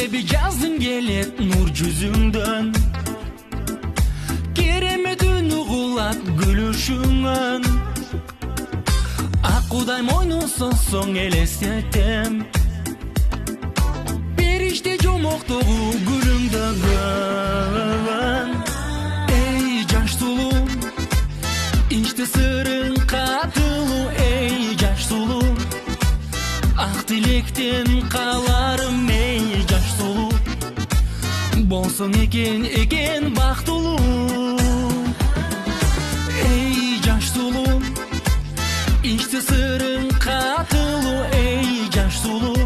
Себеби жазым келет нур жүзүңдөн, керемет үн угулат күлүшүңөн. Ак Кудай мойнусо соң элестетем, бериште жомоктогу гүлүңдөгөн. Эй жаш сулуу, ичти сырың катылуу. Эй жаш сулуу, ак тилектен каларым. Эй жаш сулуу, болсоң экен бактылуу. Эй жаш сулуу, ичти сырың катылуу. Эй жаш сулуу,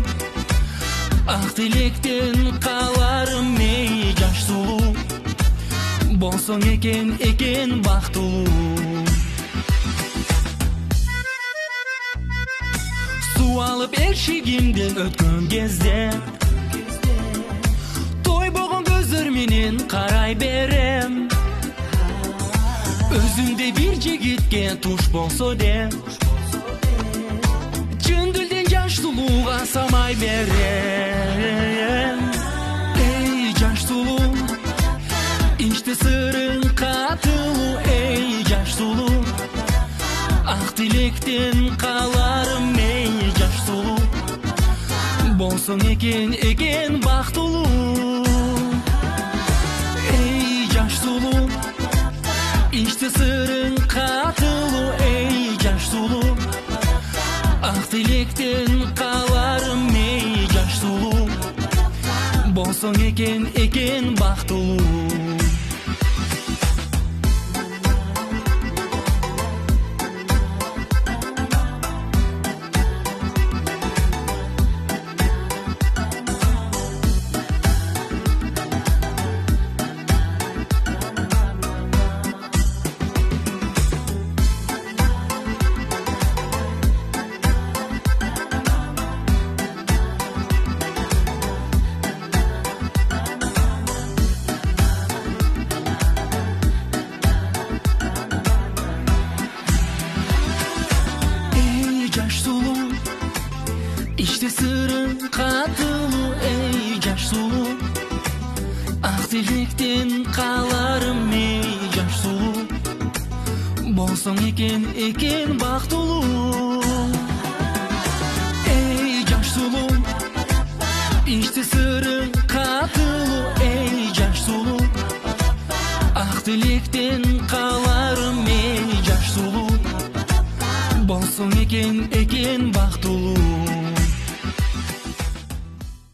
ак тилектен каларым. Эй жаш сулуу, болсоң экен бактылуу. Суу алып эшигимден өткөн кезде, тойбогон көздөр менен карай берем. Өзүмдө бир жигитке туш болсо деп, чын дилден жаш сулууга самай берем. Эй жаш сулуу, ичти сырың катылуу. Эй жаш сулуу, ак тилектен каларым. Эй жаш сулуу, болсоң экен бактылуу. Эй жаш сулуу, ичти сырың катылуу. Эй жаш сулуу, ак тилектен каларым. Эй жаш сулуу, болсоң экен бактылуу. İşte sırrın katıluu. Ey жаш сулуу, ак тилектен каларым. Ey жаш сулуу, болсоң экен бактылуу. Ey жаш сулуу, ичти сыррың катылуу. Ey жаш сулуу, ак тилектен каларым. Ey жаш сулуу, болсоң экен